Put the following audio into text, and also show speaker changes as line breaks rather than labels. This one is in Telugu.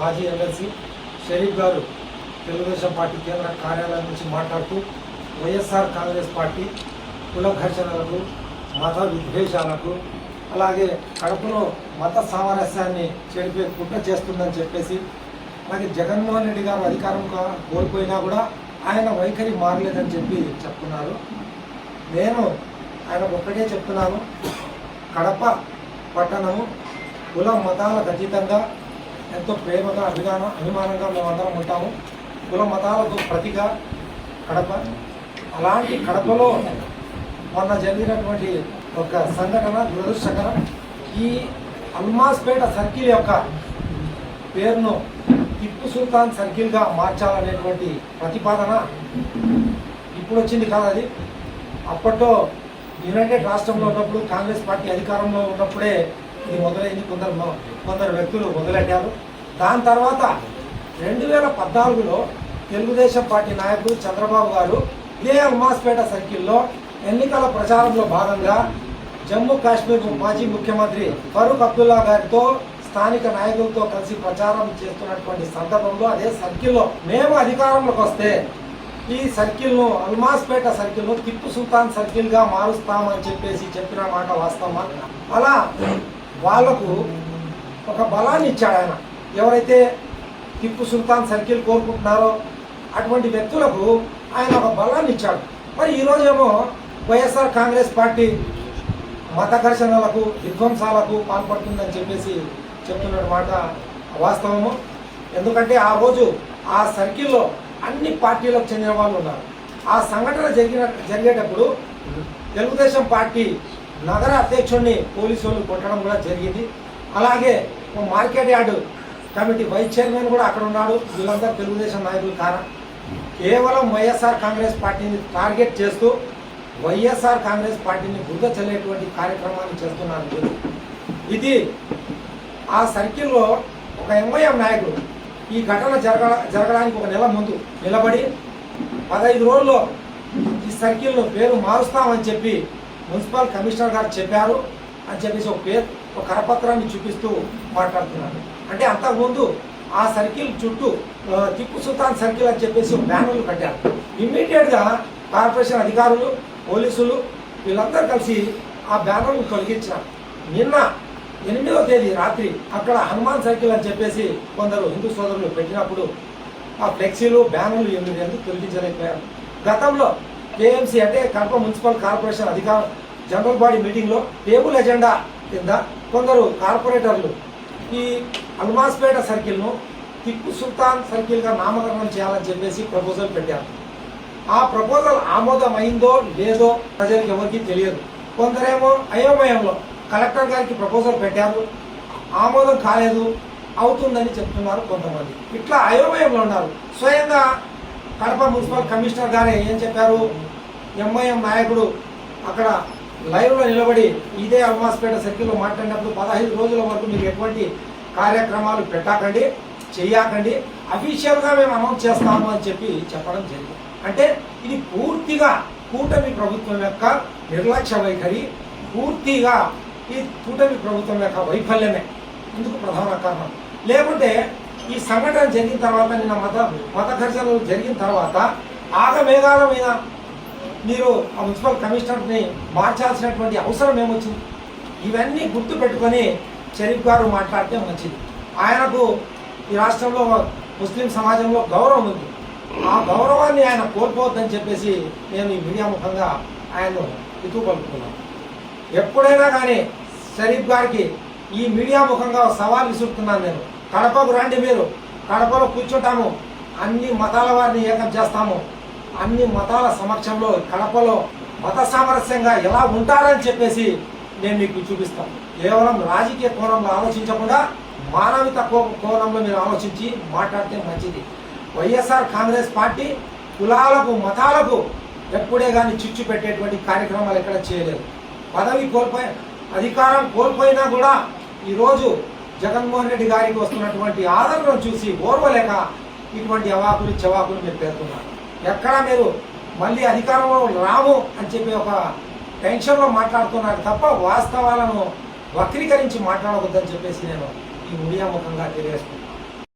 మాజీ ఎమ్మెల్సీ షరీఫ్ గారు తెలుగుదేశం పార్టీ కేంద్ర కార్యాలయం నుంచి మాట్లాడుతూ వైఎస్ఆర్ కాంగ్రెస్ పార్టీ కుల ఘర్షణలకు మత విద్వేషాలకు అలాగే కడపలో మత సామరస్యాన్ని చెడిపే కుట్ర చేస్తుందని చెప్పేసి మరి జగన్మోహన్ రెడ్డి గారు అధికారం కోల్పోయినా కూడా ఆయన వైఖరి మారలేదని చెప్పి చెప్తున్నారు. నేను ఆయన ఒక్కటే చెప్తున్నాను, కడప పట్టణము కుల మతాలకు అతీతంగా ఎంతో ప్రేమగా అభిమానంగా మేమందరం ఉంటాము. కుల మతాలకు ప్రతిగా కడప. అలాంటి కడపలో మొన్న జరిగినటువంటి ఒక సంఘటన దురదృష్టకరం. ఈ అల్మాస్పేట సర్కిల్ యొక్క పేరును టిప్పు సుల్తాన్ సర్కిల్గా మార్చాలనేటువంటి ప్రతిపాదన ఇప్పుడు వచ్చింది కాదు. అది అప్పట్లో యునైటెడ్ రాష్ట్రంలో ఉన్నప్పుడు కాంగ్రెస్ పార్టీ అధికారంలో ఉన్నప్పుడే ఇది మొదలైంది. కొందరు వ్యక్తులు మొదలెట్టారు. దాని తర్వాత 2014లో తెలుగుదేశం పార్టీ నాయకుడు చంద్రబాబు గారు ఇదే అల్మాస్పేట సర్కిల్లో ఎన్నికల ప్రచారంలో భాగంగా జమ్మూ కాశ్మీర్ మాజీ ముఖ్యమంత్రి ఫరూక్ అబ్దుల్లా గారితో స్థానిక నాయకులతో కలిసి ప్రచారం చేస్తున్నటువంటి సందర్భంలో అదే సర్కిల్లో మేము అధికారంలోకి వస్తే ఈ సర్కిల్ను అల్మాస్పేట సర్కిల్ను టిప్పు సుల్తాన్ సర్కిల్గా మారుస్తామని చెప్పేసి చెప్పిన మాట వాస్తవమా? అలా వాళ్లకు ఒక బలాన్ని ఇచ్చాడు ఆయన. ఎవరైతే టిప్పు సుల్తాన్ సర్కిల్ కోరుకుంటున్నారో అటువంటి వ్యక్తులకు ఆయన ఒక బలాన్ని ఇచ్చాడు. మరి ఈరోజేమో వైఎస్ఆర్ కాంగ్రెస్ పార్టీ మత ఘర్షణలకు విధ్వంసాలకు పాల్పడుతుందని చెప్పేసి చెప్తున్న మాట వాస్తవము. ఎందుకంటే ఆ రోజు ఆ సర్కిల్లో అన్ని పార్టీలకు చెందిన వాళ్ళు ఉన్నారు. ఆ సంఘటన జరిగేటప్పుడు తెలుగుదేశం పార్టీ నగర అధ్యక్షుడిని పోలీసు వాళ్ళు కొట్టడం కూడా జరిగింది. అలాగే market yard committee vice chairman కూడా అక్కడ ఉన్నాడు. వీళ్ళందరూ తెలుగుదేశం నాయకులు కారా. కేవలం వైఎస్ఆర్ కాంగ్రెస్ పార్టీని టార్గెట్ చేస్తూ వైఎస్ఆర్ కాంగ్రెస్ పార్టీని బురద చల్లేటువంటి కార్యక్రమాన్ని చేస్తున్నారు. ఇది ఆ సర్కిల్లో ఒక ఎంఐఎం నాయకుడు ఈ ఘటన జరగడానికి ఒక నెల ముందు నిలబడి 15 రోజుల్లో ఈ సర్కిల్ను పేరు మారుస్తామని చెప్పి మున్సిపల్ కమిషనర్ గారు చెప్పారు అని చెప్పేసి ఒక కరపత్రాన్ని చూపిస్తూ మాట్లాడుతున్నారు. అంటే అంతకుముందు ఆ సర్కిల్ చుట్టూ టిప్పు సుల్తాన్ సర్కిల్ అని చెప్పేసి బ్యానర్లు కట్టారు. ఇమ్మీడియట్గా కార్పొరేషన్ అధికారులు పోలీసులు వీళ్ళందరూ కలిసి ఆ బ్యానర్లు తొలగించారు. నిన్న 8వ తేదీ రాత్రి అక్కడ హనుమాన్ సర్కిల్ అని చెప్పేసి కొందరు హిందూ సోదరులు పెట్టినప్పుడు ఆ ఫ్లెక్సీలు బ్యానర్లు ఎందుకు తొలగించలేకపోయారు. గతంలో కేఎంసీ అంటే Kadapa municipal corporation general body మీటింగ్లో టేబుల్ ఎజెండా కింద కొందరు కార్పొరేటర్లు ఈ అల్మాస్పేట సర్కిల్ను టిప్పు సుల్తాన్ సర్కిల్గా నామకరణం చేయాలని చెప్పేసి ప్రపోజల్ పెట్టారు. ఆ ప్రపోజల్ ఆమోదం అయిందో లేదో ప్రజలకు ఎవరికి తెలియదు. కొందరేమో అయోమయంలో కలెక్టర్ గారికి ప్రపోజల్ పెట్టారు, ఆమోదం కాలేదు, అవుతుందని చెప్తున్నారు కొంతమంది. ఇట్లా అయోమయంలో ఉన్నారు. స్వయంగా కడప మున్సిపల్ కమిషనర్ గారే ఏం చెప్పారు, ఎంఐఎం నాయకుడు అక్కడ లైవ్లో నిలబడి ఇదే అల్మాస్పేట సర్కిల్లో మాట్లాడినప్పుడు 15 రోజుల వరకు మీరు ఎటువంటి కార్యక్రమాలు పెట్టకండి, చెయ్యకండి, అఫీషియల్గా మేము అనౌన్స్ చేస్తాము అని చెప్పి చెప్పడం జరిగింది. అంటే ఇది పూర్తిగా కూటమి ప్రభుత్వం యొక్క నిర్లక్ష్య వైఖరి, పూర్తిగా ఈ కూటమి ప్రభుత్వం యొక్క వైఫల్యమే ఇందుకు ప్రధాన కారణం. లేకుంటే ఈ సంఘటన జరిగిన తర్వాత నిన్న మత ఘర్షణలు జరిగిన తర్వాత ఆగమేఘాల మీద మీరు ఆ మున్సిపల్ కమిషనర్ని మార్చాల్సినటువంటి అవసరం ఏమొచ్చింది? ఇవన్నీ గుర్తు పెట్టుకొని షరీఫ్ గారు మాట్లాడితే మంచిది. ఆయనకు ఈ రాష్ట్రంలో ముస్లిం సమాజంలో గౌరవం ఉంది. ఆ గౌరవాన్ని ఆయన కోల్పోవద్దని చెప్పేసి నేను ఈ మీడియా ముఖంగా ఆయన్ను ఇతూ పలుకుతున్నాను. ఎప్పుడైనా కానీ షరీఫ్ గారికి ఈ మీడియా ముఖంగా సవాల్ విసురుతున్నాను నేను. కడపకు రండి, మీరు కడపలో కూర్చుంటాము, అన్ని మతాల వారిని ఏకం చేస్తాము, అన్ని మతాల సమక్షంలో కడపలో మత సామరస్యంగా ఎలా ఉంటారని చెప్పేసి నేను మీకు చూపిస్తాను. కేవలం రాజకీయ కోణంలో ఆలోచించకుండా మానవిక కోణంలో మీరు ఆలోచించి మాట్లాడితే మంచిది. వైఎస్ఆర్ కాంగ్రెస్ పార్టీ కులాలకు మతాలకు ఎప్పుడే కానీ చిచ్చు పెట్టేటువంటి కార్యక్రమాలు ఎక్కడ చేయలేదు. పదవి అధికారం కోల్పోయినా కూడా ఈరోజు జగన్మోహన్ రెడ్డి గారికి వస్తున్నటువంటి ఆదరణను చూసి ఓర్వలేక ఇటువంటి అవాకులు చెవాకులు మీరు పేర్కొన్నారు. ఎక్కడ మీరు మళ్ళీ అధికారంలో రాము అని చెప్పి ఒక టెన్షన్లో మాట్లాడుతున్నారు తప్ప వాస్తవాలను వక్రీకరించి మాట్లాడవద్దని చెప్పేసి నేను ఈ మీడియా ముఖంగా తెలియజేస్తున్నాను.